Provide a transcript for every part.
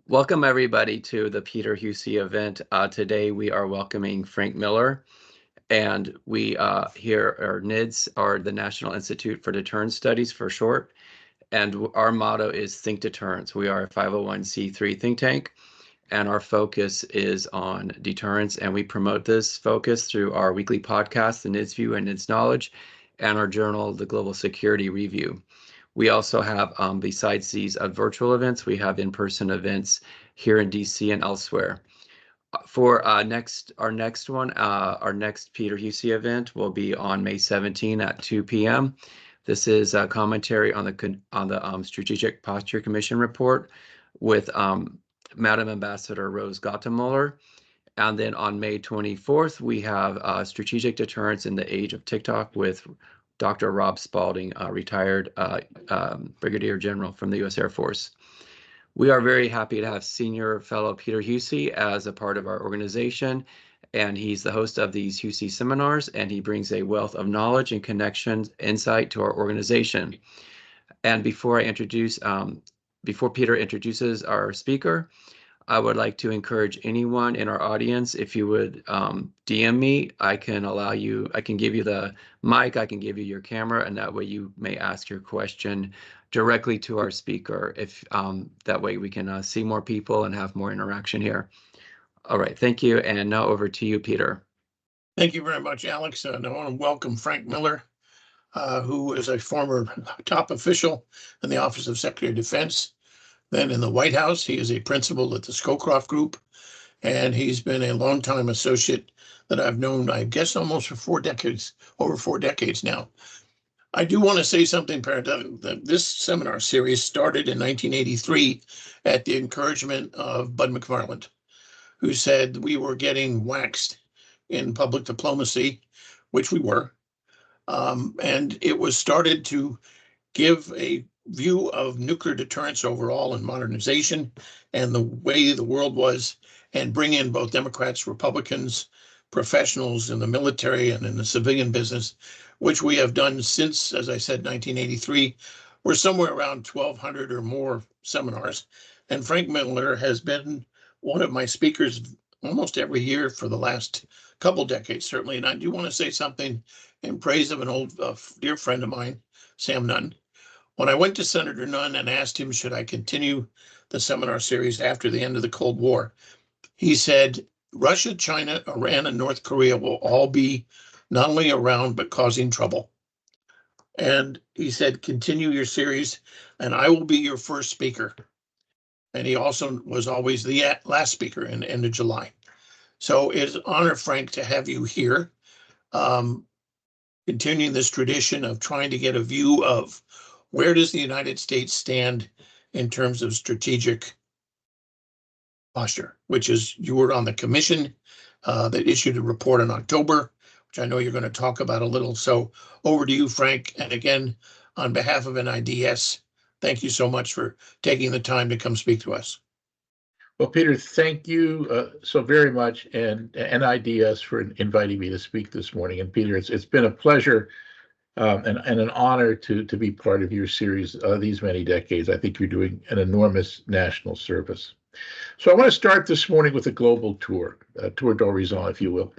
Welcome everybody to the Peter Huessy event. Today we are welcoming Frank Miller, and we here are NIDS, are the National Institute for Deterrence Studies for short, and our motto is Think Deterrence. We are a 501c3 think tank, and our focus is on deterrence, and we promote this focus through our weekly podcast, the NIDS View and NIDS Knowledge, and our journal, the Global Security Review. We also have, besides these virtual events, we have in-person events here in DC and elsewhere. For our next one, our next Peter Huessy event will be on May 17 at 2 p.m. This is a commentary on the Strategic Posture Commission report with Madam Ambassador Rose Gottemoeller. And then on May 24th, we have Strategic Deterrence in the Age of TikTok with Dr. Rob Spalding, retired Brigadier General from the U.S. Air Force. We are very happy to have senior fellow Peter Huessy as a part of our organization, and he's the host of these Huessy seminars, and he brings a wealth of knowledge and connections, insight to our organization. And before Peter introduces our speaker, I would like to encourage anyone in our audience, if you would DM me, I can give you the mic, I can give you your camera, and that way you may ask your question directly to our speaker. If that way we can see more people and have more interaction here. All right, thank you. And now over to you, Peter. Thank you very much, Alex. And I want to welcome Frank Miller, who is a former top official in the Office of Secretary of Defense. Then in the White House, he is a principal at the Scowcroft Group, and he's been a longtime associate that I've known, I guess, almost for over 4 decades now. I do want to say something parenthetic, that this seminar series started in 1983 at the encouragement of Bud McFarland, who said we were getting waxed in public diplomacy, which we were. And it was started to give a view of nuclear deterrence overall and modernization and the way the world was, and bring in both Democrats, Republicans, professionals in the military and in the civilian business, which we have done since, as I said, 1983. We're somewhere around 1,200 or more seminars. And Frank Miller has been one of my speakers almost every year for the last couple decades, certainly. And I do want to say something in praise of an old dear friend of mine, Sam Nunn. When I went to Senator Nunn and asked him, should I continue the seminar series after the end of the Cold War, he said, Russia, China, Iran, and North Korea will all be not only around, but causing trouble. And he said, continue your series, and I will be your first speaker. And he also was always the last speaker in the end of July. So it's an honor, Frank, to have you here, continuing this tradition of trying to get a view of where does the United States stand in terms of strategic posture, which is, you were on the commission that issued a report in October, which I know you're going to talk about a little. So over to you, Frank. And again, on behalf of NIDS, thank you so much for taking the time to come speak to us. Well, Peter, thank you so very much, and NIDS for inviting me to speak this morning. And Peter, it's been a pleasure and an honor to be part of your series these many decades. I think you're doing an enormous national service. So I want to start this morning with a global tour d'horizon, if you will.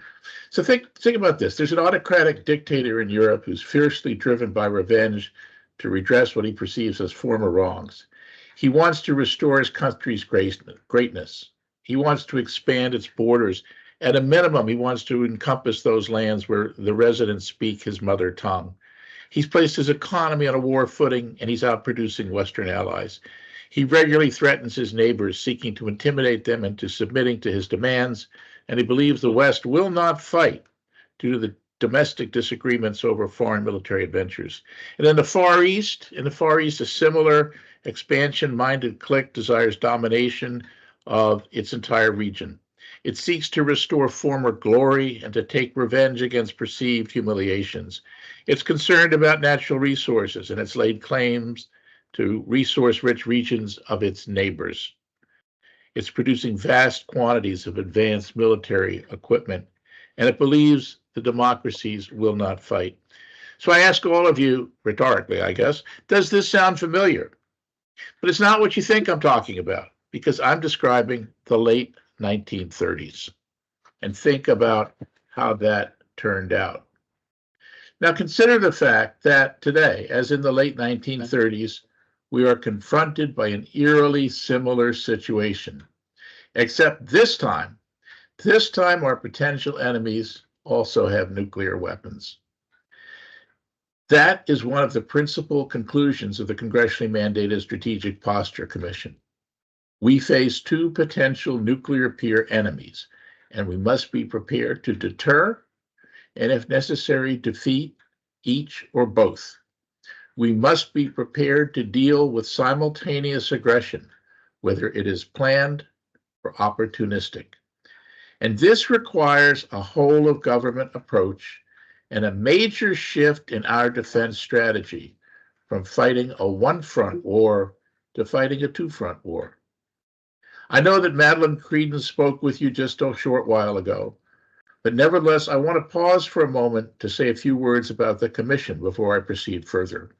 So think about this. There's an autocratic dictator in Europe who's fiercely driven by revenge to redress what he perceives as former wrongs. He wants to restore his country's greatness. He wants to expand its borders. At a minimum, he wants to encompass those lands where the residents speak his mother tongue. He's placed his economy on a war footing, and he's outproducing Western allies. He regularly threatens his neighbors, seeking to intimidate them into submitting to his demands, and he believes the West will not fight due to the domestic disagreements over foreign military adventures. And in the Far East, a similar expansion-minded clique desires domination of its entire region. It seeks to restore former glory and to take revenge against perceived humiliations. It's concerned about natural resources, and it's laid claims to resource-rich regions of its neighbors. It's producing vast quantities of advanced military equipment, and it believes the democracies will not fight. So I ask all of you, rhetorically, I guess, does this sound familiar? But it's not what you think I'm talking about, because I'm describing the late 1930s. And think about how that turned out. Now, consider the fact that today, as in the late 1930s, we are confronted by an eerily similar situation, except this time our potential enemies also have nuclear weapons. That is one of the principal conclusions of the congressionally mandated Strategic Posture Commission. We face two potential nuclear peer enemies, and we must be prepared to deter and, if necessary, defeat each or both. We must be prepared to deal with simultaneous aggression, whether it is planned or opportunistic. And this requires a whole of government approach and a major shift in our defense strategy from fighting a one-front war to fighting a two-front war. I know that Madeline Creedon spoke with you just a short while ago, but nevertheless, I want to pause for a moment to say a few words about the commission before I proceed further.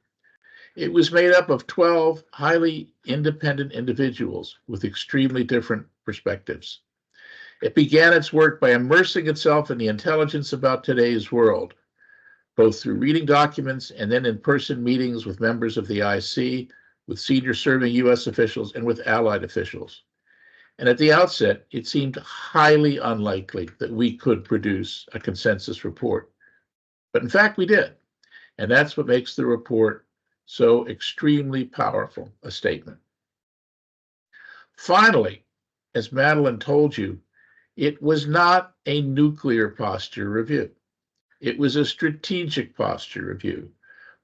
It was made up of 12 highly independent individuals with extremely different perspectives. It began its work by immersing itself in the intelligence about today's world, both through reading documents and then in-person meetings with members of the IC, with senior serving U.S. officials, and with allied officials. And at the outset, it seemed highly unlikely that we could produce a consensus report. But in fact, we did. And that's what makes the report so extremely powerful a statement. Finally, as Madeline told you, it was not a nuclear posture review. It was a strategic posture review,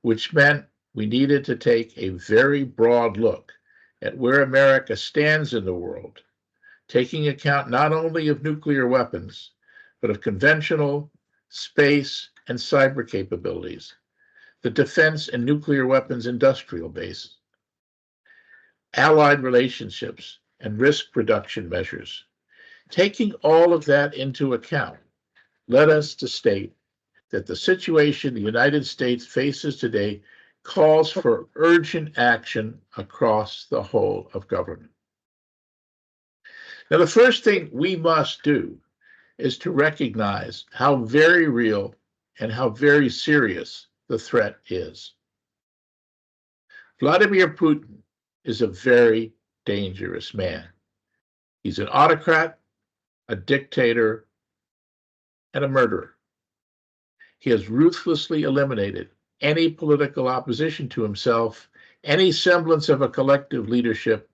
which meant we needed to take a very broad look at where America stands in the world, taking account not only of nuclear weapons, but of conventional, space, and cyber capabilities, the defense and nuclear weapons industrial base, allied relationships, and risk reduction measures. Taking all of that into account led us to state that the situation the United States faces today calls for urgent action across the whole of government. Now, the first thing we must do is to recognize how very real and how very serious the threat is. Vladimir Putin is a very dangerous man. He's an autocrat, a dictator, and a murderer. He has ruthlessly eliminated any political opposition to himself, any semblance of a collective leadership,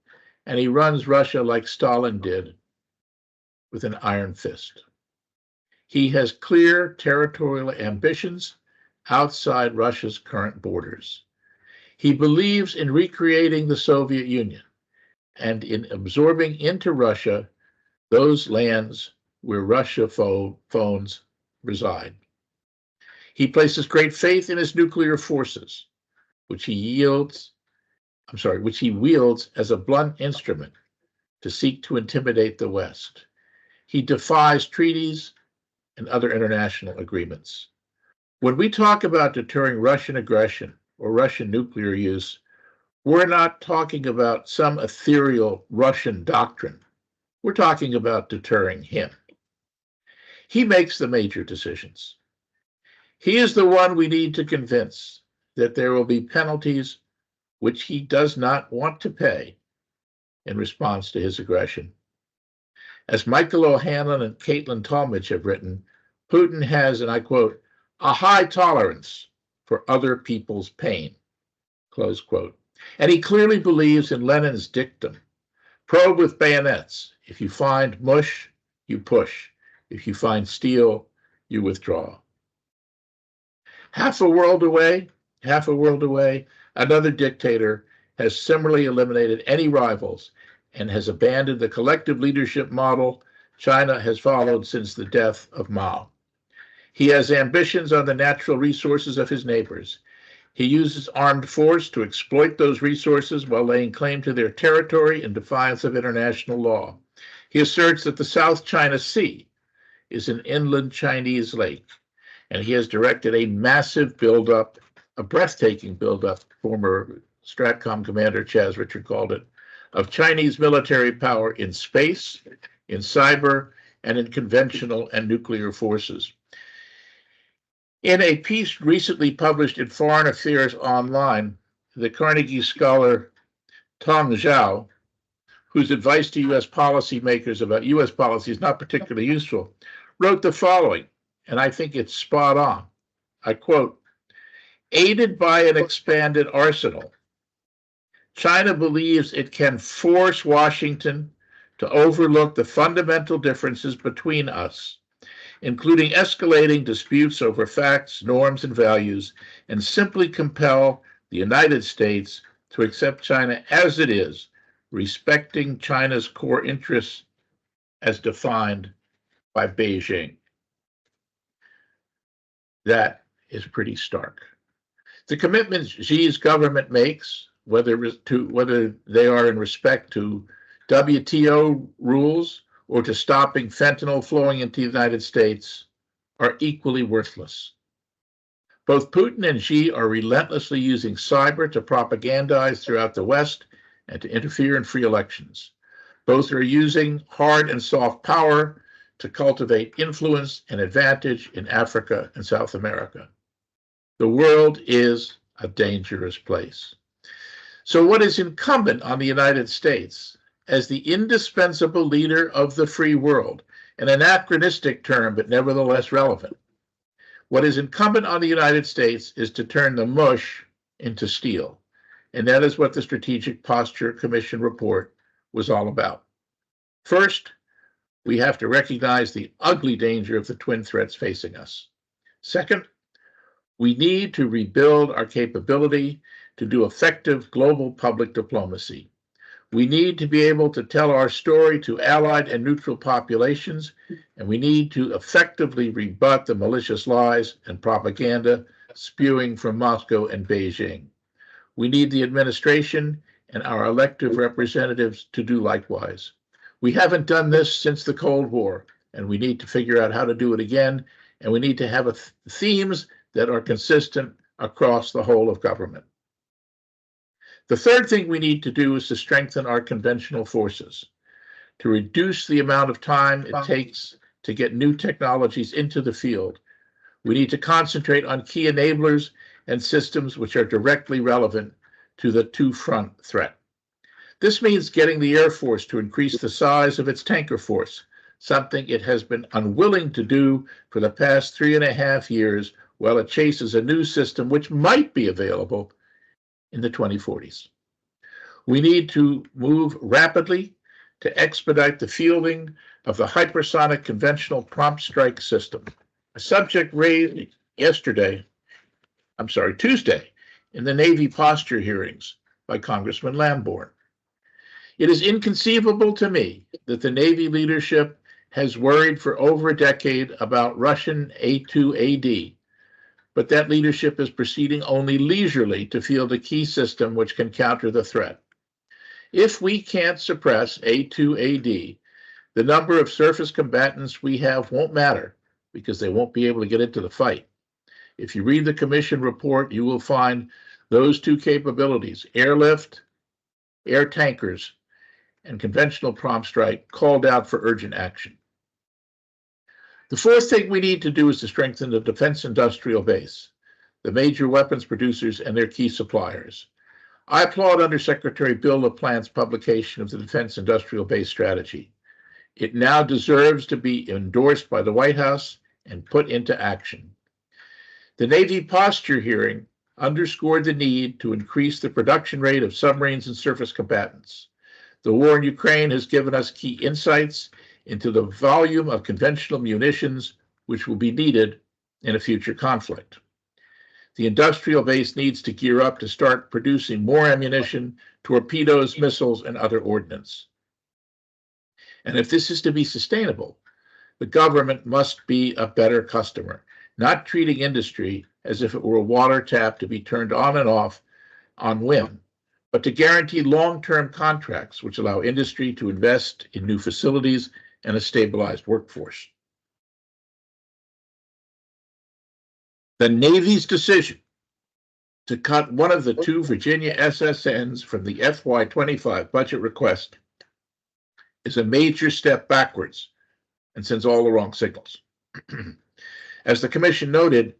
and he runs Russia like Stalin did, with an iron fist. He has clear territorial ambitions outside Russia's current borders. He believes in recreating the Soviet Union and in absorbing into Russia those lands where Russophones reside. He places great faith in his nuclear forces, which he wields as a blunt instrument to seek to intimidate the West. He defies treaties and other international agreements. When we talk about deterring Russian aggression or Russian nuclear use, we're not talking about some ethereal Russian doctrine. We're talking about deterring him. He makes the major decisions. He is the one we need to convince that there will be penalties which he does not want to pay in response to his aggression. As Michael O'Hanlon and Caitlin Talmadge have written, Putin has, and I quote, a high tolerance for other people's pain, close quote. And he clearly believes in Lenin's dictum, probe with bayonets. If you find mush, you push. If you find steel, you withdraw. Half a world away, another dictator has similarly eliminated any rivals and has abandoned the collective leadership model China has followed since the death of Mao. He has ambitions on the natural resources of his neighbors. He uses armed force to exploit those resources while laying claim to their territory in defiance of international law. He asserts that the South China Sea is an inland Chinese lake, and he has directed a massive buildup, a breathtaking buildup, former Stratcom commander Chaz Richard called it, of Chinese military power in space, in cyber, and in conventional and nuclear forces. In a piece recently published in Foreign Affairs Online, the Carnegie scholar Tong Zhao, whose advice to U.S. policymakers about U.S. policy is not particularly useful, wrote the following, and I think it's spot on. I quote, "Aided by an expanded arsenal, China believes it can force Washington to overlook the fundamental differences between us, including escalating disputes over facts, norms, and values, and simply compel the United States to accept China as it is, respecting China's core interests as defined by Beijing." That is pretty stark. The commitments Xi's government makes, whether they are in respect to WTO rules or to stopping fentanyl flowing into the United States, are equally worthless. Both Putin and Xi are relentlessly using cyber to propagandize throughout the West and to interfere in free elections. Both are using hard and soft power to cultivate influence and advantage in Africa and South America. The world is a dangerous place. So what is incumbent on the United States as the indispensable leader of the free world, an anachronistic term, but nevertheless relevant? What is incumbent on the United States is to turn the mush into steel. And that is what the Strategic Posture Commission report was all about. First, we have to recognize the ugly danger of the twin threats facing us. Second, we need to rebuild our capability to do effective global public diplomacy. We need to be able to tell our story to allied and neutral populations, and we need to effectively rebut the malicious lies and propaganda spewing from Moscow and Beijing. We need the administration and our elected representatives to do likewise. We haven't done this since the Cold War, and we need to figure out how to do it again, and we need to have themes that are consistent across the whole of government. The third thing we need to do is to strengthen our conventional forces, to reduce the amount of time it takes to get new technologies into the field. We need to concentrate on key enablers and systems which are directly relevant to the two-front threat. This means getting the Air Force to increase the size of its tanker force, something it has been unwilling to do for the past 3.5 years while it chases a new system which might be available in the 2040s. We need to move rapidly to expedite the fielding of the hypersonic conventional prompt strike system, a subject raised Tuesday, in the Navy posture hearings by Congressman Lamborn. It is inconceivable to me that the Navy leadership has worried for over a decade about Russian A2AD, but that leadership is proceeding only leisurely to field a key system which can counter the threat. If we can't suppress A2AD, the number of surface combatants we have won't matter because they won't be able to get into the fight. If you read the Commission report, you will find those two capabilities, airlift, air tankers, and conventional prompt strike, called out for urgent action. The fourth thing we need to do is to strengthen the defense industrial base, the major weapons producers and their key suppliers. I applaud Undersecretary Bill LaPlante's publication of the Defense Industrial Base Strategy. It now deserves to be endorsed by the White House and put into action. The Navy posture hearing underscored the need to increase the production rate of submarines and surface combatants. The war in Ukraine has given us key insights into the volume of conventional munitions which will be needed in a future conflict. The industrial base needs to gear up to start producing more ammunition, torpedoes, missiles, and other ordnance. And if this is to be sustainable, the government must be a better customer, not treating industry as if it were a water tap to be turned on and off on whim, but to guarantee long-term contracts which allow industry to invest in new facilities and a stabilized workforce. The Navy's decision to cut one of the two Virginia SSNs from the FY25 budget request is a major step backwards and sends all the wrong signals. As the Commission noted,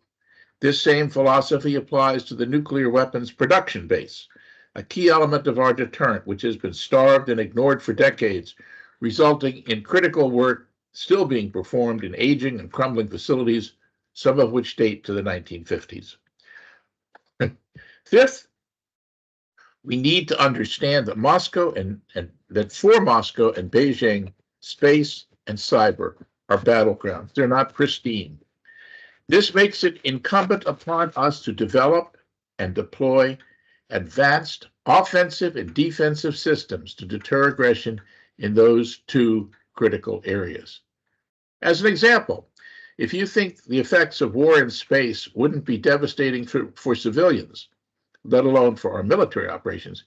this same philosophy applies to the nuclear weapons production base, a key element of our deterrent, which has been starved and ignored for decades, resulting in critical work still being performed in aging and crumbling facilities, some of which date to the 1950s. Fifth, we need to understand that for Moscow and Beijing, space and cyber are battlegrounds. They're not pristine. This makes it incumbent upon us to develop and deploy advanced offensive and defensive systems to deter aggression in those two critical areas. As an example, if you think the effects of war in space wouldn't be devastating for civilians, let alone for our military operations,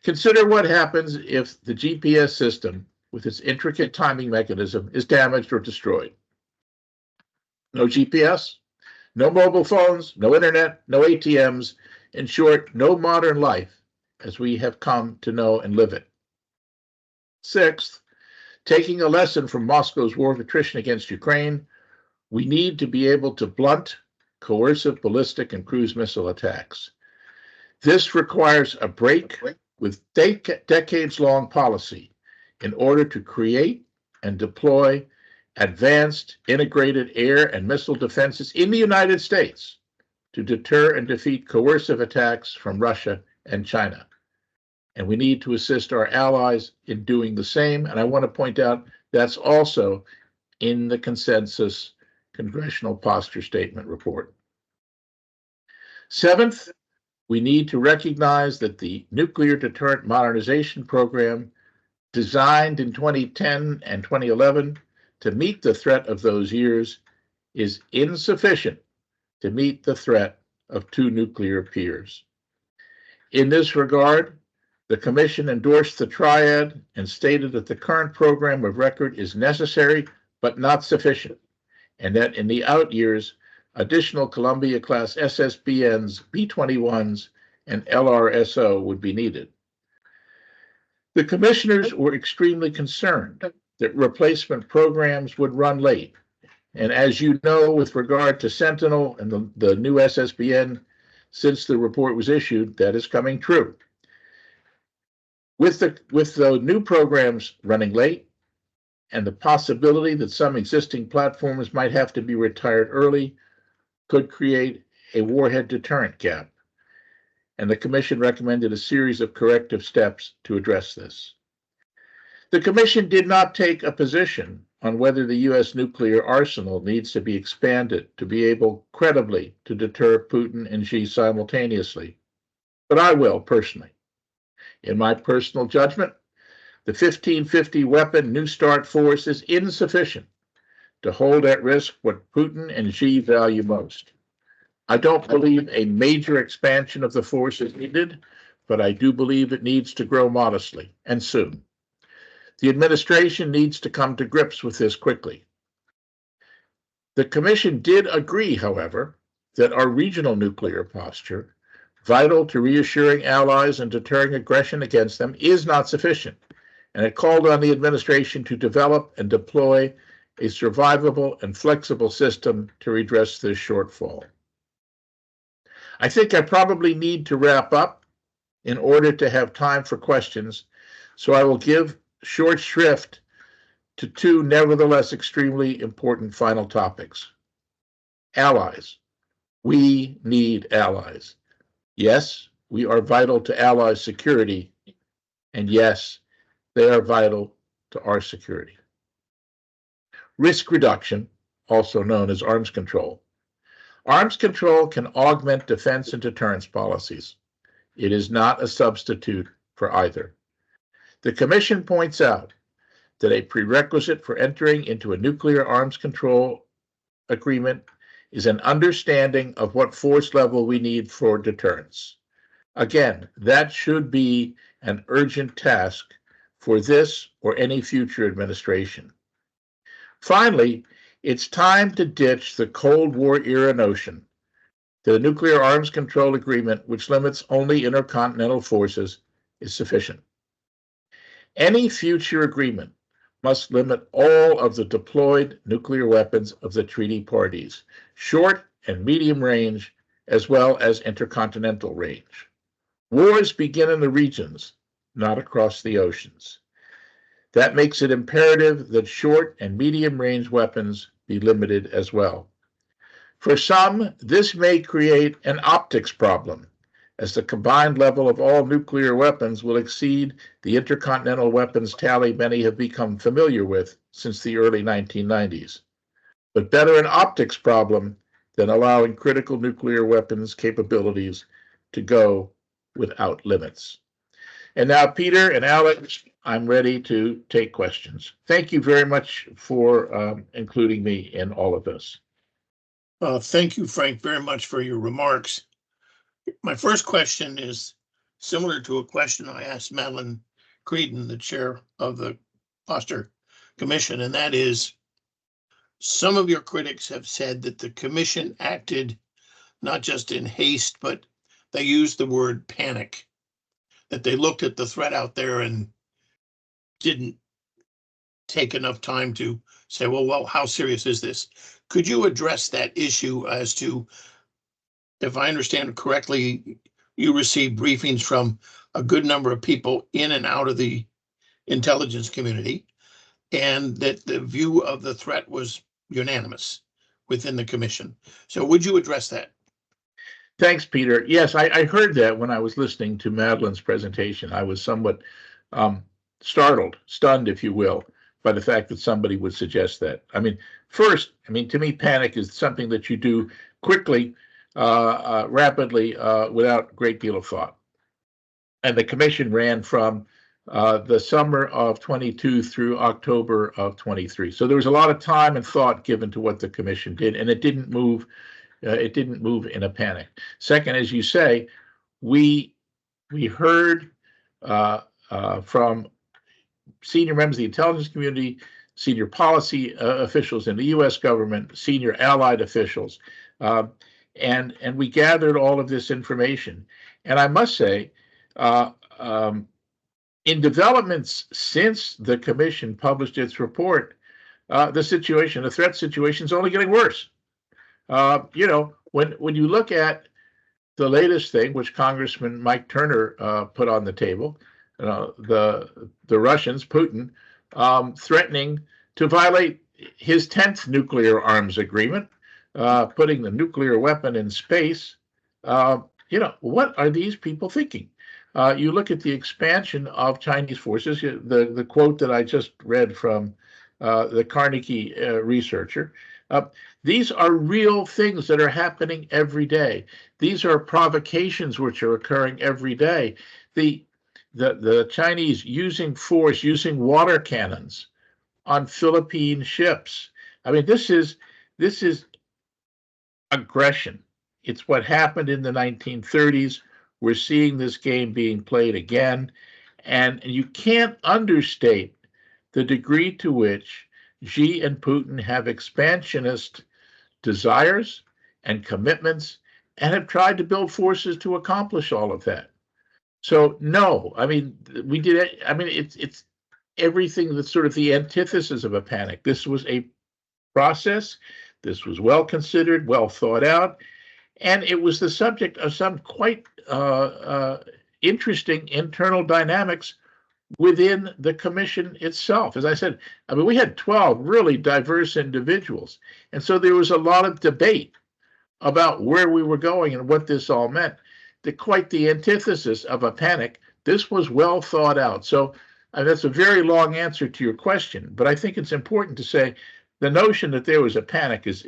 consider what happens if the GPS system with its intricate timing mechanism is damaged or destroyed. No GPS, no mobile phones, no internet, no ATMs, in short, no modern life as we have come to know and live it. Sixth, taking a lesson from Moscow's war of attrition against Ukraine, we need to be able to blunt coercive ballistic and cruise missile attacks. This requires a break with decades-long policy in order to create and deploy advanced integrated air and missile defenses in the United States to deter and defeat coercive attacks from Russia and China. And we need to assist our allies in doing the same. And I want to point out that's also in the consensus Congressional Posture Statement report. Seventh, we need to recognize that the Nuclear Deterrent Modernization Program, designed in 2010 and 2011 to meet the threat of those years, is insufficient to meet the threat of two nuclear peers. In this regard, the Commission endorsed the triad and stated that the current program of record is necessary but not sufficient, and that in the out years, additional Columbia-class SSBNs, B-21s, and LRSO would be needed. The commissioners were extremely concerned that replacement programs would run late. And as you know, with regard to Sentinel and the new SSBN, since the report was issued, that is coming true. With the new programs running late and the possibility that some existing platforms might have to be retired early, could create a warhead deterrent gap. And the Commission recommended a series of corrective steps to address this. The Commission did not take a position on whether the U.S. nuclear arsenal needs to be expanded to be able credibly to deter Putin and Xi simultaneously, but I will personally. In my personal judgment, the 1550 weapon New START force is insufficient to hold at risk what Putin and Xi value most. I don't believe a major expansion of the force is needed, but I do believe it needs to grow modestly and soon. The administration needs to come to grips with this quickly. The Commission did agree, however, that our regional nuclear posture, vital to reassuring allies and deterring aggression against them, is not sufficient, and it called on the administration to develop and deploy a survivable and flexible system to redress this shortfall. I think I probably need to wrap up in order to have time for questions, so I will give short shrift to two nevertheless extremely important final topics. Allies. We need allies. Yes, we are vital to allies' security, and yes, they are vital to our security. Risk reduction, also known as arms control. Arms control can augment defense and deterrence policies. It is not a substitute for either. The Commission points out that a prerequisite for entering into a nuclear arms control agreement is an understanding of what force level we need for deterrence. Again, that should be an urgent task for this or any future administration. Finally, it's time to ditch the Cold War era notion that a nuclear arms control agreement which limits only intercontinental forces is sufficient. Any future agreement must limit all of the deployed nuclear weapons of the treaty parties, short and medium range, as well as intercontinental range. Wars begin in the regions, not across the oceans. That makes it imperative that short and medium range weapons be limited as well. For some, this may create an optics problem, as the combined level of all nuclear weapons will exceed the intercontinental weapons tally many have become familiar with since the early 1990s. But better an optics problem than allowing critical nuclear weapons capabilities to go without limits. And now, Peter and Alex, I'm ready to take questions. Thank you very much for including me in all of this. Thank you, Frank, very much for your remarks. My first question is similar to a question I asked Madeline Creedon, the chair of the Foster Commission, and that is, some of your critics have said that the commission acted not just in haste, but they used the word panic, that they looked at the threat out there and didn't take enough time to say, well, how serious is this? Could you address that issue as to, if I understand it correctly, you received briefings from a good number of people in and out of the intelligence community, and that the view of the threat was unanimous within the commission. So would you address that? Thanks, Peter. Yes, I heard that when I was listening to Madeline's presentation. I was somewhat startled, stunned, if you will, by the fact that somebody would suggest that. First, to me, panic is something that you do quickly, rapidly, without a great deal of thought. And the commission ran from the summer of 22 through October of 23. So there was a lot of time and thought given to what the commission did, and it didn't move. It didn't move in a panic. Second, as you say, we heard from senior members of the intelligence community, senior policy officials in the U.S. government, senior allied officials, and we gathered all of this information. And I must say, in developments since the commission published its report, the threat situation is only getting worse. When you look at the latest thing, which Congressman Mike Turner put on the table, the Russians, Putin, threatening to violate his 10th nuclear arms agreement, putting the nuclear weapon in space. What are these people thinking? You look at the expansion of Chinese forces, the quote that I just read from the Carnegie researcher. These are real things that are happening every day. These are provocations which are occurring every day. The Chinese using force, using water cannons on Philippine ships. This is aggression. It's what happened in the 1930s. We're seeing this game being played again, and you can't understate the degree to which Xi and Putin have expansionist desires and commitments and have tried to build forces to accomplish all of that. So no, we did it. It's everything that's sort of the antithesis of a panic. This was a process. This was well considered, well thought out, and it was the subject of some quite interesting internal dynamics within the commission itself. As I said, we had 12 really diverse individuals, and so there was a lot of debate about where we were going and what this all meant. Quite the antithesis of a panic. This was well thought out. So that's a very long answer to your question, but I think it's important to say the notion that there was a panic is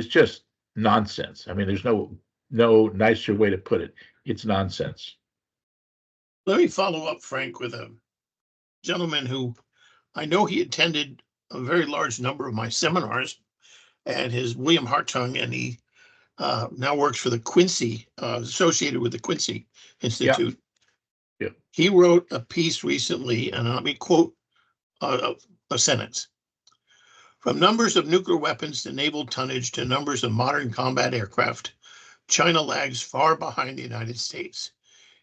just nonsense. There's no nicer way to put it. It's nonsense. Let me follow up, Frank, with a gentleman who I know he attended a very large number of my seminars, and his William Hartung, and he now works for the Quincy, associated with the Quincy Institute. Yeah. He wrote a piece recently, and let me quote a sentence. From numbers of nuclear weapons to naval tonnage to numbers of modern combat aircraft, China lags far behind the United States.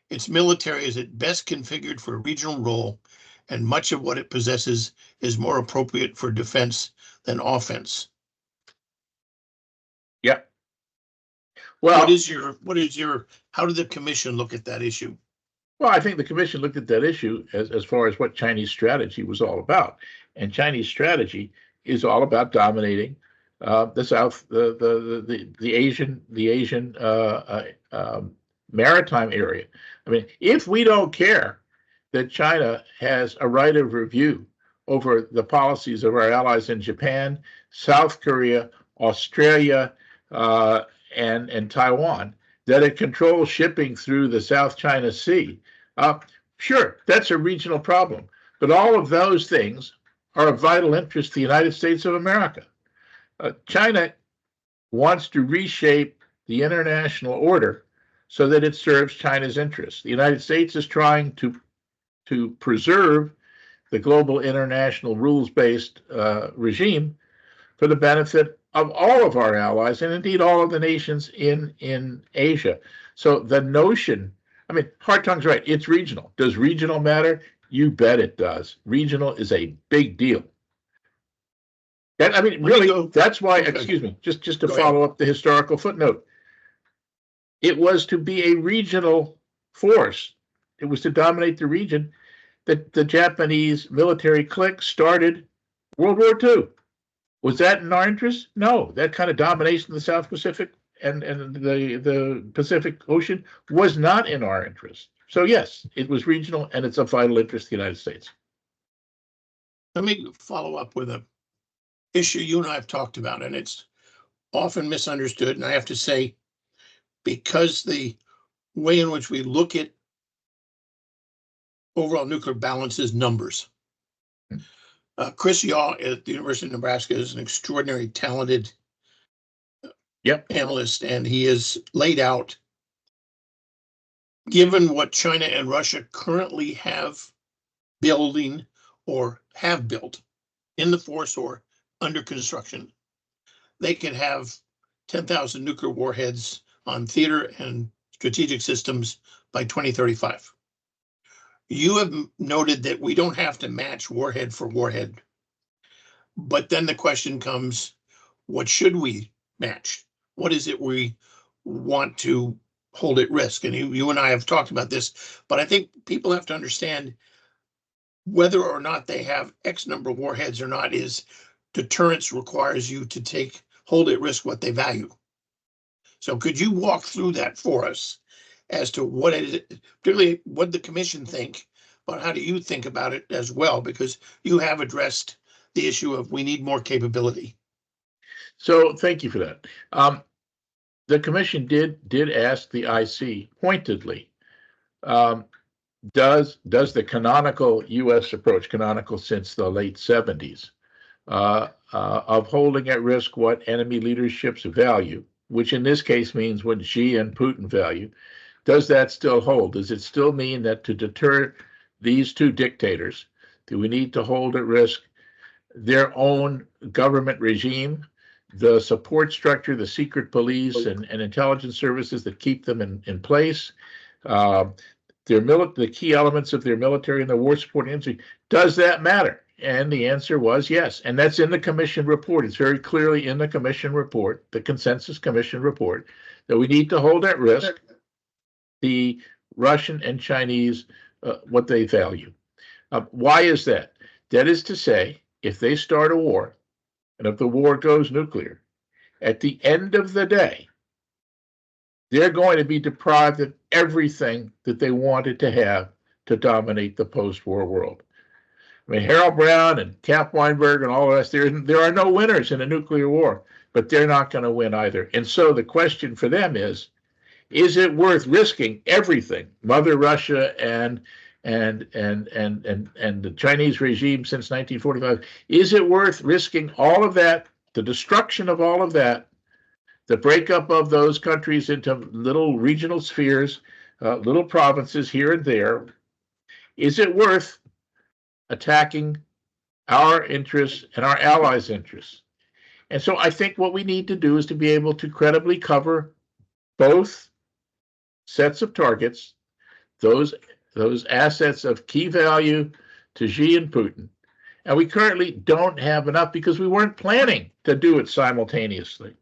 Its military is at best configured for a regional role, and much of what it possesses is more appropriate for defense than offense. Yeah. Well, how did the commission look at that issue? Well, I think the commission looked at that issue as far as what Chinese strategy was all about. And Chinese strategy is all about dominating the South, the Asian maritime area. I mean, if we don't care that China has a right of review over the policies of our allies in Japan, South Korea, Australia, and Taiwan, that it controls shipping through the South China Sea. Sure, that's a regional problem, but all of those things are of vital interest to the United States of America. China wants to reshape the international order so that it serves China's interests. The United States is trying to preserve the global international rules-based regime for the benefit of all of our allies and indeed all of the nations in Asia. So the notion, I mean, Hartong's right, it's regional. Does regional matter? You bet it does. Regional is a big deal. And I mean, really, that's why, excuse me, just to follow up the historical footnote, it was to be a regional force. It was to dominate the region that the Japanese military clique started World War II. Was that in our interest? No. That kind of domination of the South Pacific and the Pacific Ocean was not in our interest. So yes, it was regional and it's of vital interest to the United States. Let me follow up with an issue you and I have talked about, and it's often misunderstood. And I have to say, because the way in which we look at overall nuclear balance is numbers. Chris Yaw at the University of Nebraska is an extraordinary talented analyst, and he has laid out, given what China and Russia currently have building or have built in the force or under construction, they can have 10,000 nuclear warheads on theater and strategic systems by 2035. You have noted that we don't have to match warhead for warhead. But then the question comes, what should we match? What is it we want to hold at risk? And you and I have talked about this, but I think people have to understand whether or not they have X number of warheads or not is deterrence requires you to hold at risk what they value. So could you walk through that for us as to what it is, particularly what the commission think, but how do you think about it as well? Because you have addressed the issue of we need more capability. So thank you for that. The commission did ask the IC pointedly, does the canonical U.S. approach, canonical since the late 70s, of holding at risk what enemy leaderships value, which in this case means what Xi and Putin value, does that still hold? Does it still mean that to deter these two dictators, do we need to hold at risk their own government regime, the support structure, the secret police and intelligence services that keep them in place, the key elements of their military and the war supporting industry? Does that matter? And the answer was yes. And that's in the commission report. It's very clearly in the commission report, the consensus commission report, that we need to hold at risk the Russian and Chinese, what they value. Why is that? That is to say, if they start a war, and if the war goes nuclear, at the end of the day, they're going to be deprived of everything that they wanted to have to dominate the post-war world. I mean, Harold Brown and Cap Weinberg and all the rest, there are no winners in a nuclear war, but they're not going to win either. And so the question for them is it worth risking everything, Mother Russia and the Chinese regime since 1945, is it worth risking all of that, the destruction of all of that, the breakup of those countries into little regional spheres, little provinces here and there? Is it worth attacking our interests and our allies' interests? And so I think what we need to do is to be able to credibly cover both sets of targets, those assets of key value to Xi and Putin. And we currently don't have enough because we weren't planning to do it simultaneously.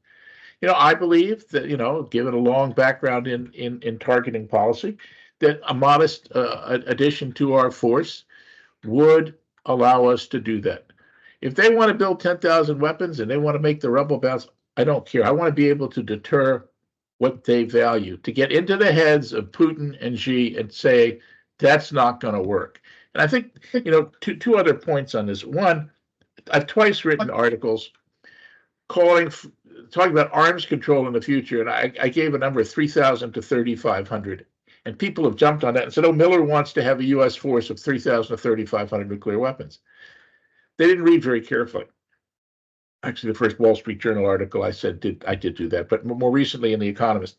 I believe that, given a long background in targeting policy, that a modest addition to our force would allow us to do that. If they want to build 10,000 weapons and they want to make the rubble bounce, I don't care. I want to be able to deter what they value, to get into the heads of Putin and Xi and say, that's not going to work. And I think, two other points on this. One, I've twice written articles talking about arms control in the future, and I gave a number of 3,000 to 3,500. And people have jumped on that and said, oh, Miller wants to have a U.S. force of 3,000 to 3,500 nuclear weapons. They didn't read very carefully. Actually, the first Wall Street Journal article I did do that, but more recently in The Economist.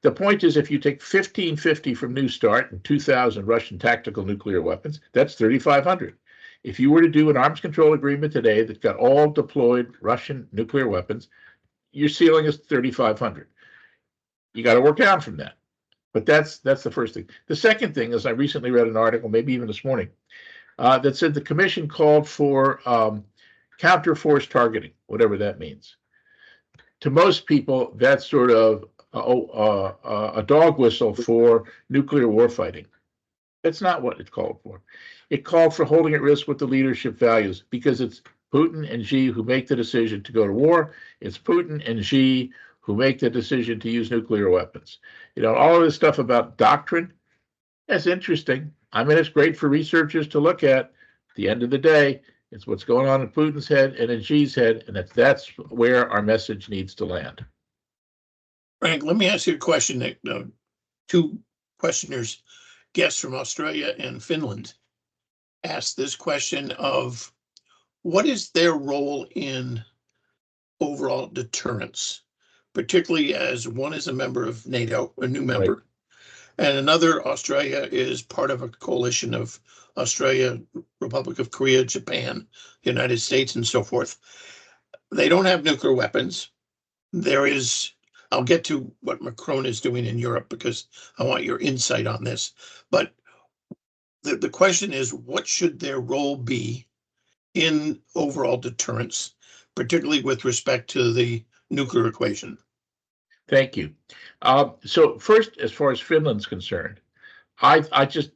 The point is, if you take 1,550 from New START and 2,000 Russian tactical nuclear weapons, that's 3,500. If you were to do an arms control agreement today that got all deployed Russian nuclear weapons, your ceiling is 3,500. You got to work down from that. But that's the first thing. The second thing is, I recently read an article, maybe even this morning, that said the commission called for counter-force targeting, whatever that means. To most people, that's sort of a dog whistle for nuclear warfighting. That's not what it called for. It called for holding at risk what the leadership values, because it's Putin and Xi who make the decision to go to war. It's Putin and Xi who make the decision to use nuclear weapons. All of this stuff about doctrine, that's interesting. I mean, it's great for researchers to look at. At the end of the day, it's what's going on in Putin's head and in Xi's head, and that's where our message needs to land. Frank, let me ask you a question that two questioners, guests from Australia and Finland, asked this question of what is their role in overall deterrence, particularly as one is a member of NATO, a new member, right, and another, Australia, is part of a coalition of Australia, Republic of Korea, Japan, United States, and so forth. They don't have nuclear weapons. There is, I'll get to what Macron is doing in Europe because I want your insight on this. But the question is, what should their role be in overall deterrence, particularly with respect to the nuclear equation? Thank you. So first, as far as Finland's concerned, I just,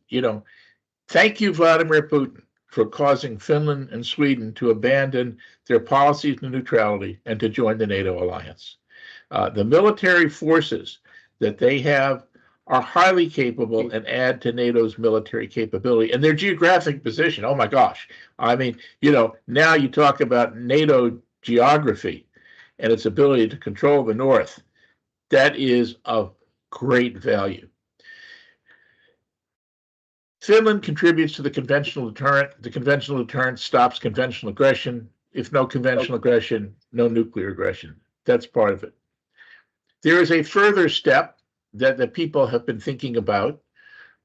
thank you, Vladimir Putin, for causing Finland and Sweden to abandon their policies of neutrality and to join the NATO alliance. The military forces that they have are highly capable and add to NATO's military capability and their geographic position. Oh my gosh. I mean, now you talk about NATO geography and its ability to control the North. That is of great value. Finland contributes to the conventional deterrent. The conventional deterrent stops conventional aggression. If no conventional aggression, no nuclear aggression. That's part of it. There is a further step that the people have been thinking about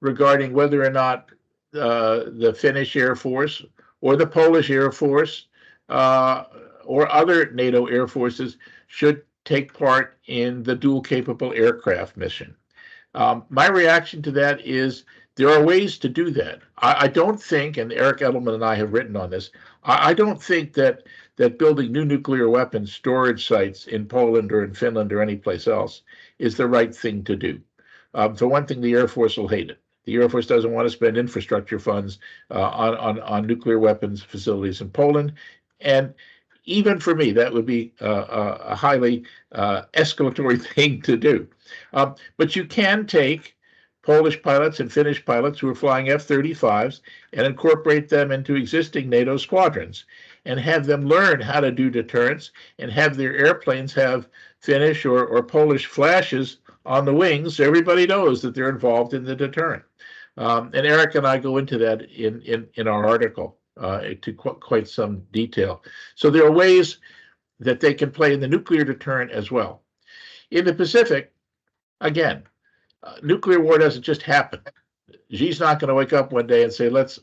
regarding whether or not the Finnish Air Force or the Polish Air Force or other NATO air forces should take part in the dual capable aircraft mission. My reaction to that is there are ways to do that. I don't think, and Eric Edelman and I have written on this, I don't think that building new nuclear weapons storage sites in Poland or in Finland or any place else is the right thing to do. For one thing, the Air Force will hate it. The Air Force doesn't want to spend infrastructure funds on nuclear weapons facilities in Poland. And even for me, that would be a highly escalatory thing to do. But you can take Polish pilots and Finnish pilots who are flying F-35s and incorporate them into existing NATO squadrons and have them learn how to do deterrence and have their airplanes have Finnish or Polish flashes on the wings so everybody knows that they're involved in the deterrent. And Eric and I go into that in our article to quite some detail. So there are ways that they can play in the nuclear deterrent as well. In the Pacific, again, nuclear war doesn't just happen. Xi's not going to wake up one day and say, let's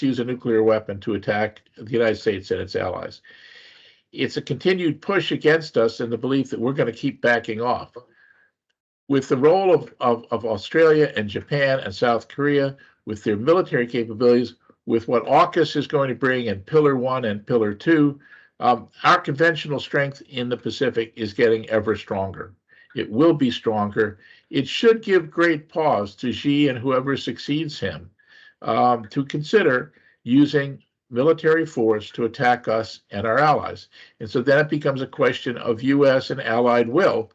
use a nuclear weapon to attack the United States and its allies. It's a continued push against us and the belief that we're going to keep backing off. with the role of Australia and Japan and South Korea, with their military capabilities, with what AUKUS is going to bring in Pillar 1 and Pillar 2, our conventional strength in the Pacific is getting ever stronger. It will be stronger. It should give great pause to Xi and whoever succeeds him to consider using military force to attack us and our allies. And so then it becomes a question of U.S. and allied will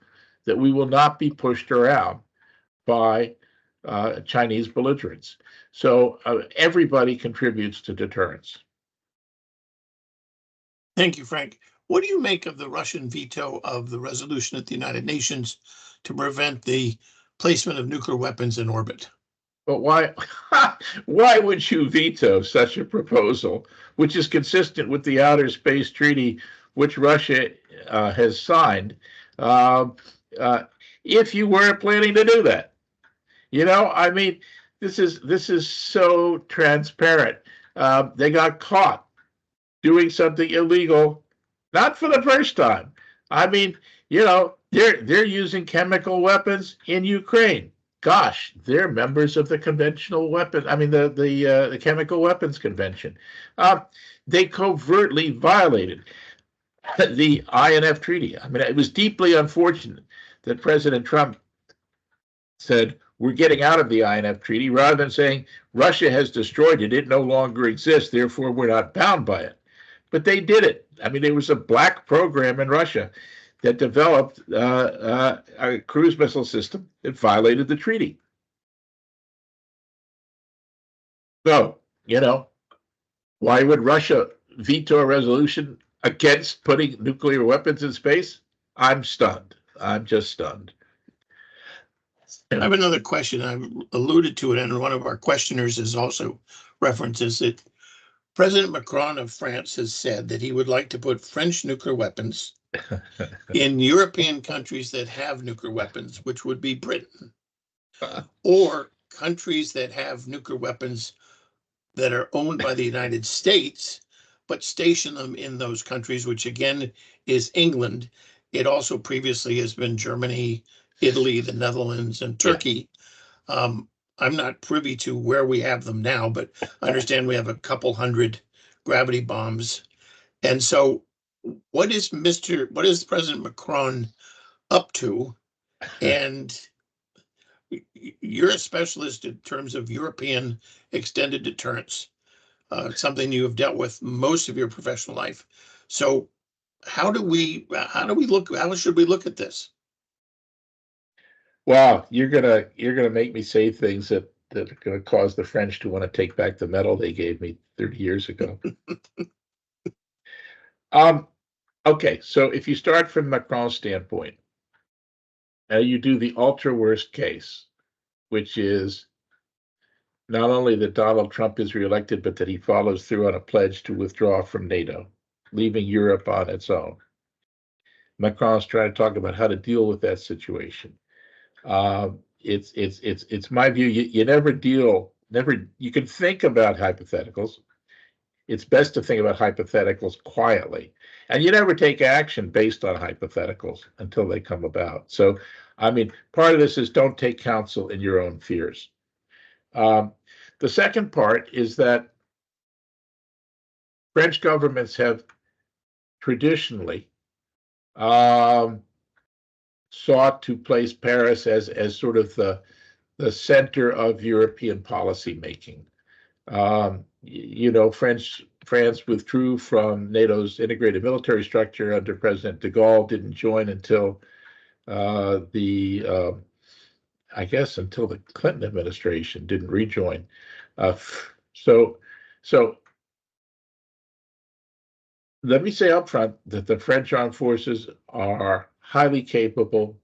that we will not be pushed around by Chinese belligerents. So everybody contributes to deterrence. Thank you, Frank. What do you make of the Russian veto of the resolution at the United Nations to prevent the placement of nuclear weapons in orbit? But why would you veto such a proposal, which is consistent with the Outer Space Treaty, which Russia has signed, if you weren't planning to do that? You know, I mean, this is so transparent. They got caught doing something illegal, not for the first time. I mean, you know, they're using chemical weapons in Ukraine. Gosh, they're members of the conventional weapon. I mean, the Chemical Weapons Convention. They covertly violated the INF Treaty. I mean, it was deeply unfortunate that President Trump said, we're getting out of the INF Treaty, rather than saying Russia has destroyed it, it no longer exists, therefore we're not bound by it. But they did it. I mean, there was a black program in Russia that developed a cruise missile system that violated the treaty. So, you know, why would Russia veto a resolution against putting nuclear weapons in space? I'm stunned. I'm just stunned. I have another question. I've alluded to it, and one of our questioners has also references it. President Macron of France has said that he would like to put French nuclear weapons in European countries that have nuclear weapons, which would be Britain, or countries that have nuclear weapons that are owned by the United States, but station them in those countries, which again is England. It also previously has been Germany, Italy, the Netherlands, and Turkey. Yeah. I'm not privy to where we have them now, but I understand we have a couple hundred gravity bombs. And so what is President Macron up to? And you're a specialist in terms of European extended deterrence, something you have dealt with most of your professional life. So how should we look at this? Wow, you're gonna make me say things that are gonna cause the French to want to take back the medal they gave me 30 years ago. Okay, so if you start from Macron's standpoint, you do the ultra worst case, which is not only that Donald Trump is reelected, but that he follows through on a pledge to withdraw from NATO, leaving Europe on its own. Macron's trying to talk about how to deal with that situation. It's my view. You you can think about hypotheticals. It's best to think about hypotheticals quietly, and you never take action based on hypotheticals until they come about. So, I mean, part of this is don't take counsel in your own fears. The second part is that French governments have traditionally sought to place Paris as sort of the center of European policy making. You know, France withdrew from NATO's integrated military structure under President de Gaulle, didn't join until I guess until the Clinton administration, didn't rejoin. So let me say up front that the French armed forces are highly capable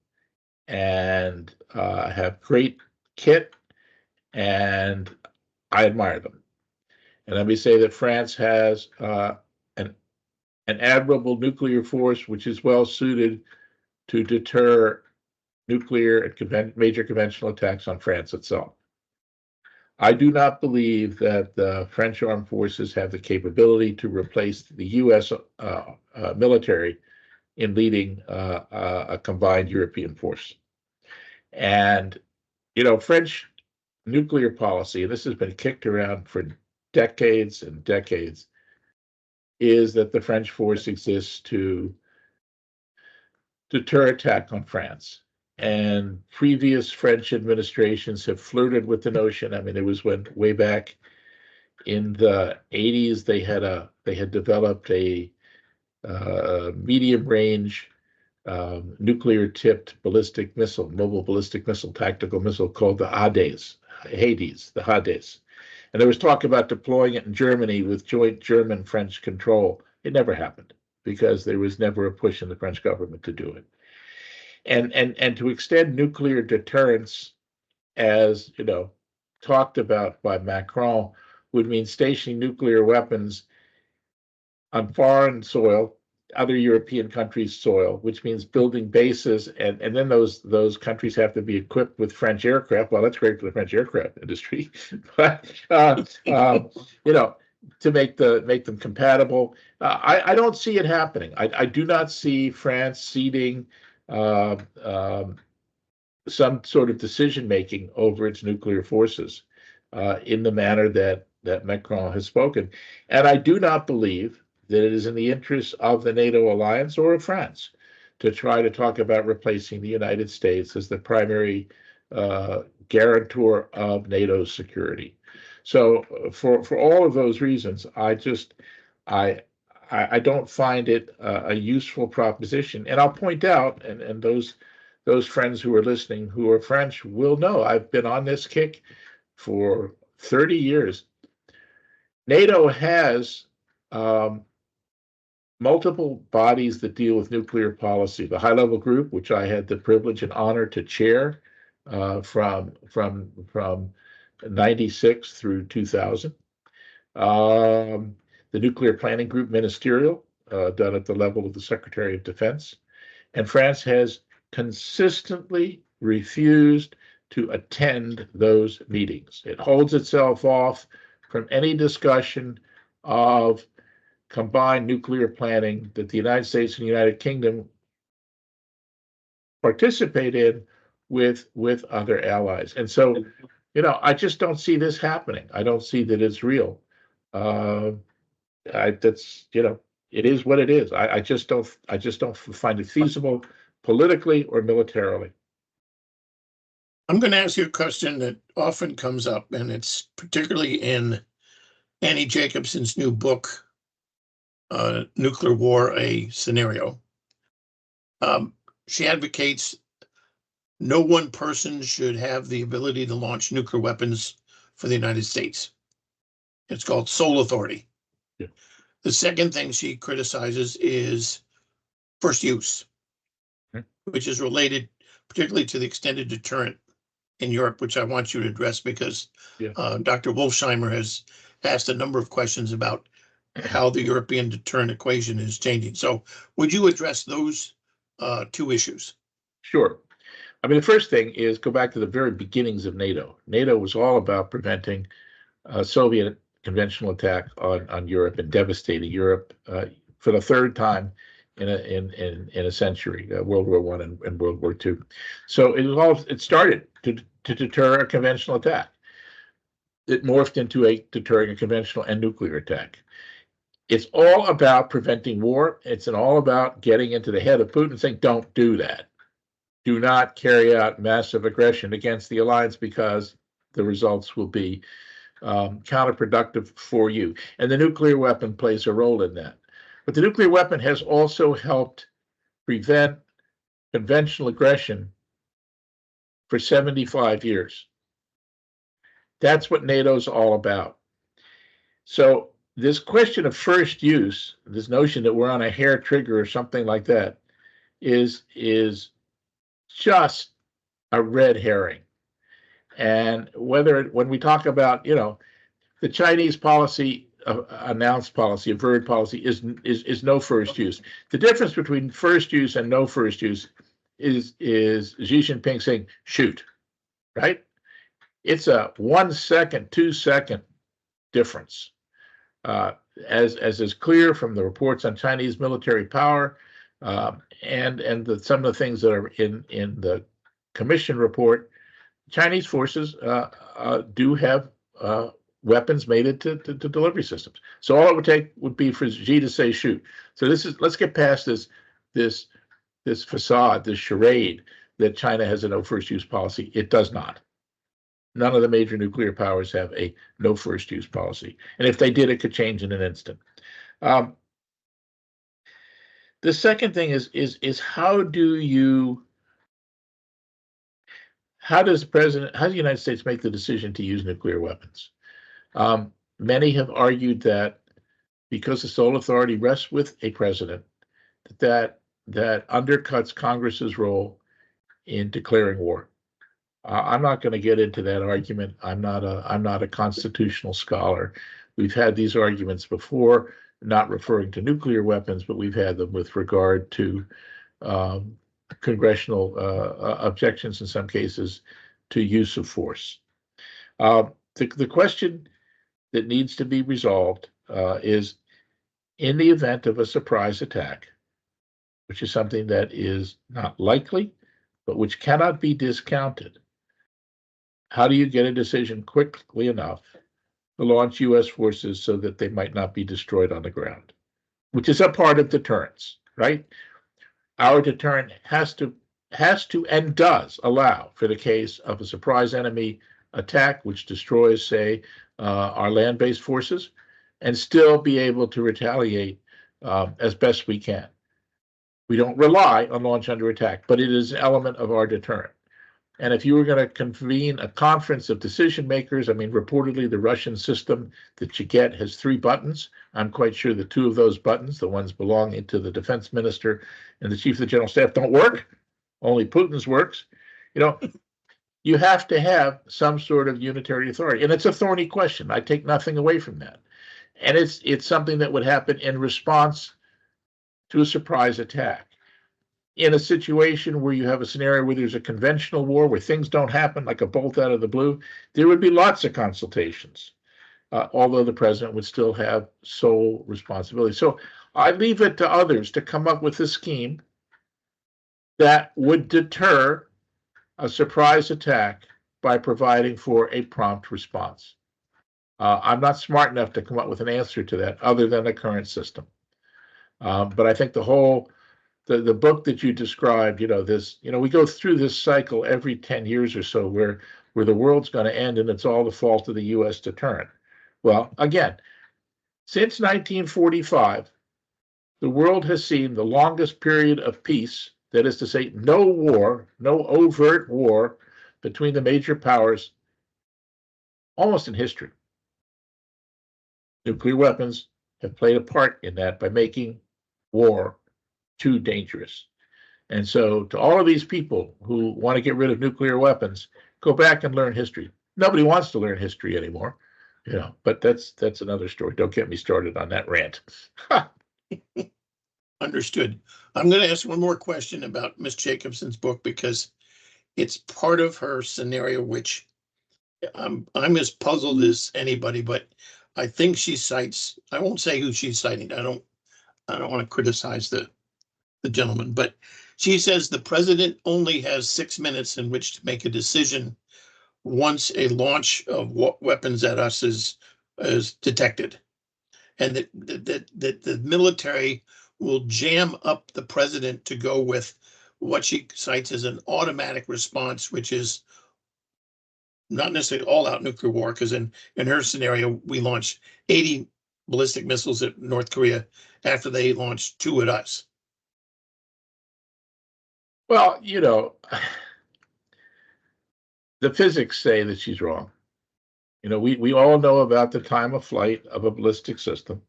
and have great kit, and I admire them. And let me say that France has an admirable nuclear force, which is well suited to deter nuclear and major conventional attacks on France itself. I do not believe that the French armed forces have the capability to replace the U.S. Military in leading a combined European force. And, French nuclear policy, and this has been kicked around for decades and decades, is that the French force exists to deter attack on France. And previous French administrations have flirted with the notion. I mean, it was when way back in the 80s they had developed a medium range nuclear-tipped ballistic missile, mobile ballistic missile, tactical missile called the Hades. And there was talk about deploying it in Germany with joint German-French control. It never happened because there was never a push in the French government to do it. And to extend nuclear deterrence, as talked about by Macron, would mean stationing nuclear weapons on foreign soil, other European countries' soil, which means building bases, and then those countries have to be equipped with French aircraft. Well, that's great for the French aircraft industry, but to make them compatible. I don't see it happening. I do not see France ceding some sort of decision making over its nuclear forces in the manner that Macron has spoken, and I do not believe that it is in the interest of the NATO alliance or of France to try to talk about replacing the United States as the primary guarantor of NATO's security. So for all of those reasons, I don't find it a useful proposition. And I'll point out, and those friends who are listening who are French will know, I've been on this kick for 30 years. NATO has multiple bodies that deal with nuclear policy. The high-level group, which I had the privilege and honor to chair from 96 through 2000. The nuclear planning group ministerial, done at the level of the Secretary of Defense. And France has consistently refused to attend those meetings. It holds itself off from any discussion of combined nuclear planning that the United States and the United Kingdom participate in with other allies. And so, I just don't see this happening. I don't see that it's real. That's, it is what it is. I just don't find it feasible politically or militarily. I'm going to ask you a question that often comes up, and it's particularly in Annie Jacobson's new book, Nuclear War, a Scenario. She advocates no one person should have the ability to launch nuclear weapons for the United States. It's called sole authority. Yeah. The second thing she criticizes is first use, which is related particularly to the extended deterrent in Europe, which I want you to address because Dr. Wolfsheimer has asked a number of questions about how the European deterrent equation is changing. So would you address those two issues? Sure. I mean, the first thing is go back to the very beginnings of NATO. NATO was all about preventing a Soviet conventional attack on Europe and devastating Europe for the third time in a century, World War I and World War II. So it started to deter a conventional attack. It morphed into deterring a conventional and nuclear attack. It's all about preventing war. It's all about getting into the head of Putin and saying, don't do that. Do not carry out massive aggression against the alliance because the results will be counterproductive for you. And the nuclear weapon plays a role in that. But the nuclear weapon has also helped prevent conventional aggression for 75 years. That's what NATO's all about. So this question of first use, this notion that we're on a hair trigger or something like that, is just a red herring. And when we talk about, the Chinese policy, announced policy, averred policy is no first use. The difference between first use and no first use is Xi Jinping saying, shoot, right? It's a 1 second, 2 second difference. As is clear from the reports on Chinese military power and some of the things that are in the Commission report, Chinese forces do have weapons mated to delivery systems. So all it would take would be for Xi to say shoot. So let's get past this facade, this charade that China has a no first use policy. It does not. None of the major nuclear powers have a no first use policy. And if they did, it could change in an instant. The second thing is how does the United States make the decision to use nuclear weapons? Many have argued that because the sole authority rests with a president, that undercuts Congress's role in declaring war. I'm not going to get into that argument. I'm not a constitutional scholar. We've had these arguments before, not referring to nuclear weapons, but we've had them with regard to congressional objections in some cases to use of force. The question that needs to be resolved is, in the event of a surprise attack, which is something that is not likely, but which cannot be discounted, how do you get a decision quickly enough to launch U.S. forces so that they might not be destroyed on the ground, which is a part of deterrence, right? Our deterrent has to and does allow for the case of a surprise enemy attack, which destroys, say, our land-based forces, and still be able to retaliate as best we can. We don't rely on launch under attack, but it is an element of our deterrent. And if you were going to convene a conference of decision makers, I mean, reportedly the Russian system that you get has 3 buttons. I'm quite sure that 2 of those buttons, the ones belonging to the defense minister and the chief of the general staff, don't work. Only Putin's works. You know, you have to have some sort of unitary authority. And it's a thorny question. I take nothing away from that. And it's something that would happen in response to a surprise attack. In a situation where you have a scenario where there's a conventional war, where things don't happen like a bolt out of the blue, there would be lots of consultations, although the president would still have sole responsibility. So I leave it to others to come up with a scheme that would deter a surprise attack by providing for a prompt response. I'm not smart enough to come up with an answer to that other than the current system. But I think the book that you described, we go through this cycle every 10 years or so where the world's going to end and it's all the fault of the U.S. deterrent. Well, again, since 1945, the world has seen the longest period of peace, that is to say, no war, no overt war between the major powers, almost in history. Nuclear weapons have played a part in that by making war too dangerous. And so to all of these people who want to get rid of nuclear weapons, go back and learn history. Nobody wants to learn history anymore, but that's another story. Don't get me started on that rant. Understood. I'm going to ask one more question about Miss Jacobson's book because it's part of her scenario, which I'm as puzzled as anybody, but I think she cites, I won't say who she's citing. I don't want to criticize the gentleman, but she says the president only has 6 minutes in which to make a decision once a launch of weapons at us is detected, and that the military will jam up the president to go with what she cites as an automatic response, which is not necessarily all-out nuclear war, because in her scenario, we launched 80 ballistic missiles at North Korea after they launched 2 at us. Well, the physics say that she's wrong. We all know about the time of flight of a ballistic system.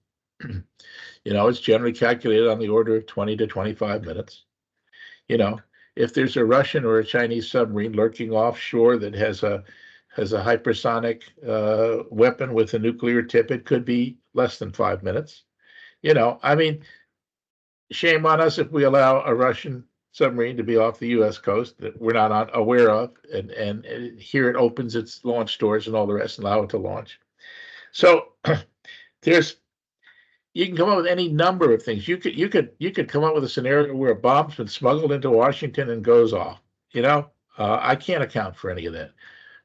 It's generally calculated on the order of 20 to 25 minutes. If there's a Russian or a Chinese submarine lurking offshore that has a hypersonic weapon with a nuclear tip, it could be less than 5 minutes. Shame on us if we allow a Russian submarine to be off the U.S. coast that we're not aware of, and here it opens its launch doors and all the rest and allow it to launch. So you can come up with any number of things. You could come up with a scenario where a bomb's been smuggled into Washington and goes off. I can't account for any of that.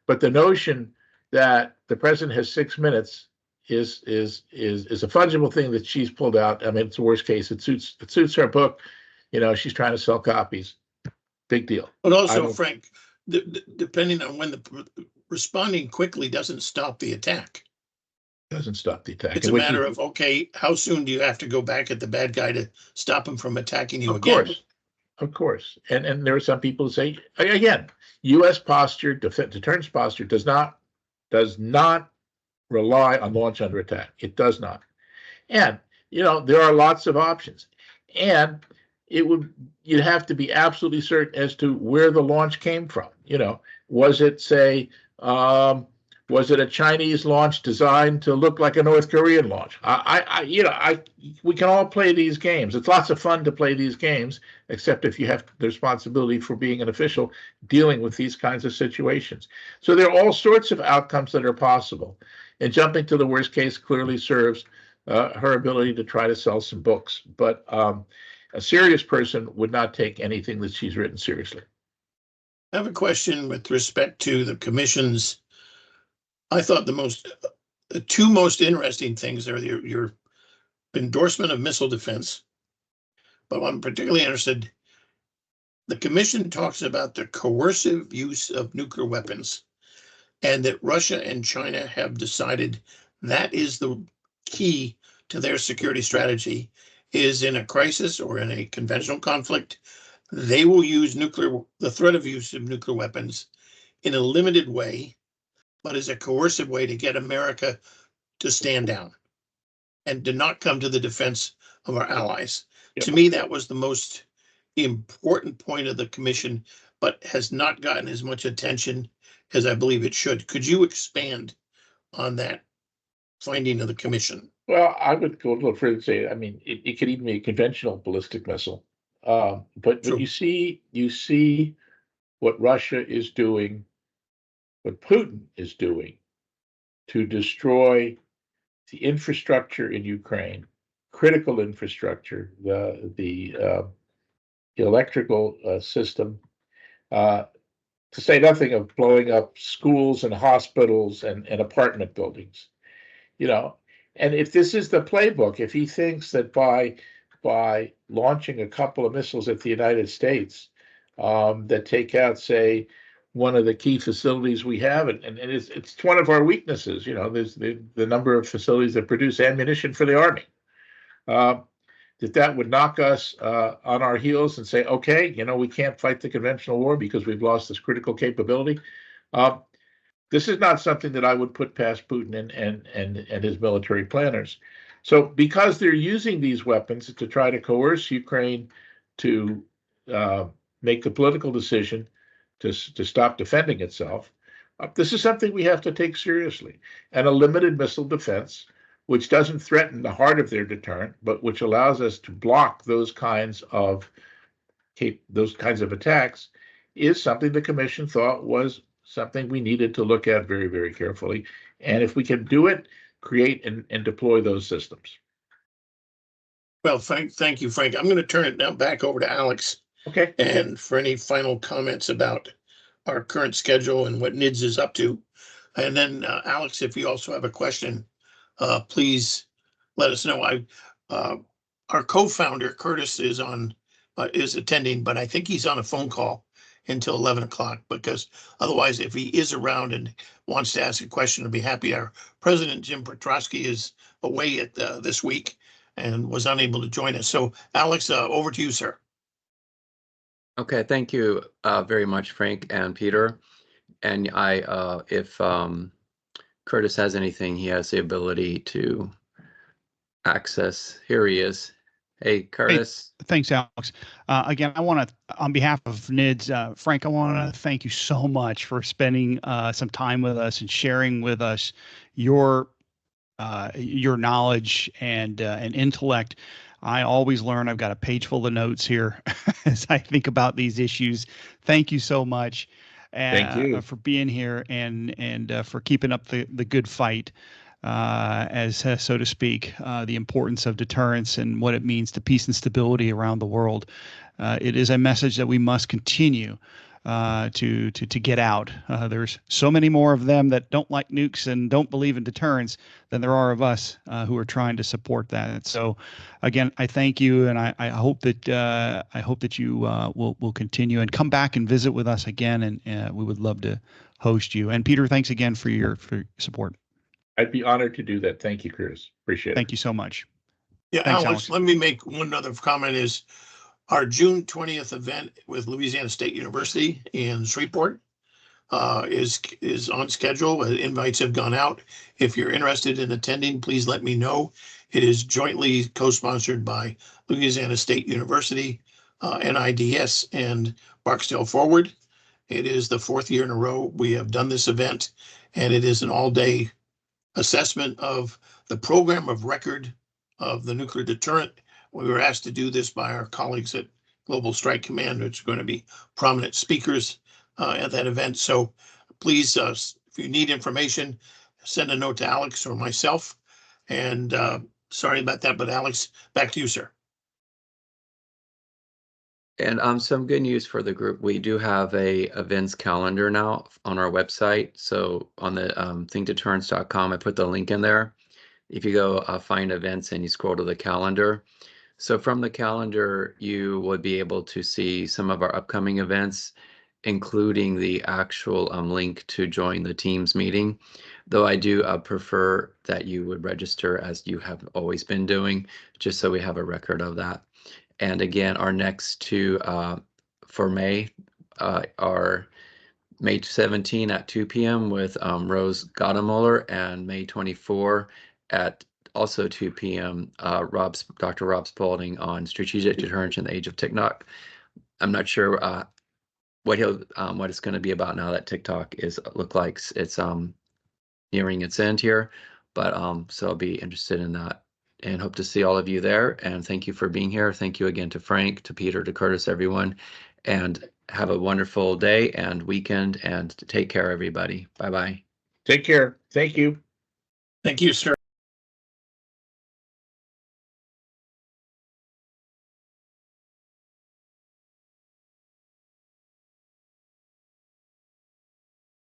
But the notion that the president has 6 minutes is a fungible thing that she's pulled out. I mean, it's the worst case. It suits her book. She's trying to sell copies. Big deal. But also, Frank, depending on when responding quickly doesn't stop the attack. Doesn't stop the attack. It's a matter of, okay, how soon do you have to go back at the bad guy to stop him from attacking you again? Of course. And there are some people who say, again, U.S. posture, deterrence posture does not rely on launch under attack. It does not. And, there are lots of options. And you'd have to be absolutely certain as to where the launch came from. Was it, say, was it a Chinese launch designed to look like a North Korean launch? We can all play these games. It's lots of fun to play these games, except if you have the responsibility for being an official dealing with these kinds of situations. So there are all sorts of outcomes that are possible. And jumping to the worst case clearly serves her ability to try to sell some books. But a serious person would not take anything that she's written seriously. I have a question with respect to the commission's. I thought the two most interesting things are your endorsement of missile defense. But I'm particularly interested, the commission talks about the coercive use of nuclear weapons, and that Russia and China have decided that is the key to their security strategy, is in a crisis or in a conventional conflict, they will use the threat of use of nuclear weapons in a limited way, but as a coercive way to get America to stand down and to not come to the defense of our allies. Yep. To me, that was the most important point of the commission, but has not gotten as much attention as I believe it should. Could you expand on that finding of the commission? Well, I would go a little further and say, it could even be a conventional ballistic missile. But you see what Russia is doing, what Putin is doing to destroy the infrastructure in Ukraine, critical infrastructure, the electrical system, to say nothing of blowing up schools and hospitals and apartment buildings. And if this is the playbook, if he thinks that by launching a couple of missiles at the United States that take out, say, one of the key facilities we have, and it's one of our weaknesses. There's the number of facilities that produce ammunition for the Army. That would knock us on our heels and say, okay, we can't fight the conventional war because we've lost this critical capability. This is not something that I would put past Putin and his military planners. So because they're using these weapons to try to coerce Ukraine to make the political decision to stop defending itself, this is something we have to take seriously. And a limited missile defense, which doesn't threaten the heart of their deterrent, but which allows us to block those kinds of attacks, is something the commission thought was something we needed to look at very, very carefully. And if we can do it, create and deploy those systems. Well, thank you, Frank. I'm going to turn it now back over to Alex. Okay. And for any final comments about our current schedule and what NIDS is up to. And then, Alex, if you also have a question, please let us know. Our co-founder, Curtis, is attending, but I think he's on a phone call until 11 o'clock, because otherwise, if he is around and wants to ask a question, I'd be happy. Our president, Jim Petrosky, is away this week and was unable to join us. So, Alex, over to you, sir. Okay, thank you very much, Frank and Peter. And if Curtis has anything, he has the ability to access. Here he is. Hey, Curtis. Hey, thanks, Alex. Again, I want to, on behalf of NIDS, Frank, I want to thank you so much for spending some time with us and sharing with us your knowledge and intellect. I always learn. I've got a page full of notes here as I think about these issues. Thank you so much Thank you for being here and for keeping up the good fight, so to speak, the importance of deterrence and what it means to peace and stability around the world. It is a message that we must continue to get out. There's so many more of them that don't like nukes and don't believe in deterrence than there are of us who are trying to support that. So, again, I thank you, and I hope that you will continue and come back and visit with us again, and we would love to host you. And Peter, thanks again for your support. I'd be honored to do that. Thank you, Chris. Appreciate it. Thank you so much. Yeah, Thanks, Alex, let me make one other comment is our June 20th event with Louisiana State University in Shreveport is on schedule. Invites have gone out. If you're interested in attending, please let me know. It is jointly co-sponsored by Louisiana State University, NIDS, and Barksdale Forward. It is the 4th year in a row we have done this event, and it is an all-day assessment of the program of record of the nuclear deterrent. We were asked to do this by our colleagues at Global Strike Command, which are going to be prominent speakers at that event. So please, if you need information, send a note to Alex or myself. And sorry about that, but Alex, back to you, sir. And some good news for the group. We do have a events calendar now on our website. So on the thinkdeterrence.com, I put the link in there. If you go find events and you scroll to the calendar. So from the calendar, you would be able to see some of our upcoming events, including the actual link to join the Teams meeting. Though I do prefer that you would register as you have always been doing, just so we have a record of that. And again, our next two for May are May 17 at 2 p.m. with Rose Gadamoller, and May 24 at also 2 p.m. Dr. Rob Spalding on strategic deterrence in the age of TikTok. I'm not sure what it's going to be about now that TikTok look like it's nearing its end here, but so I'll be interested in that. And hope to see all of you there. And thank you for being here. Thank you again to Frank, to Peter, to Curtis, everyone. And have a wonderful day and weekend. And take care, everybody. Bye-bye. Take care. Thank you. Thank you, sir.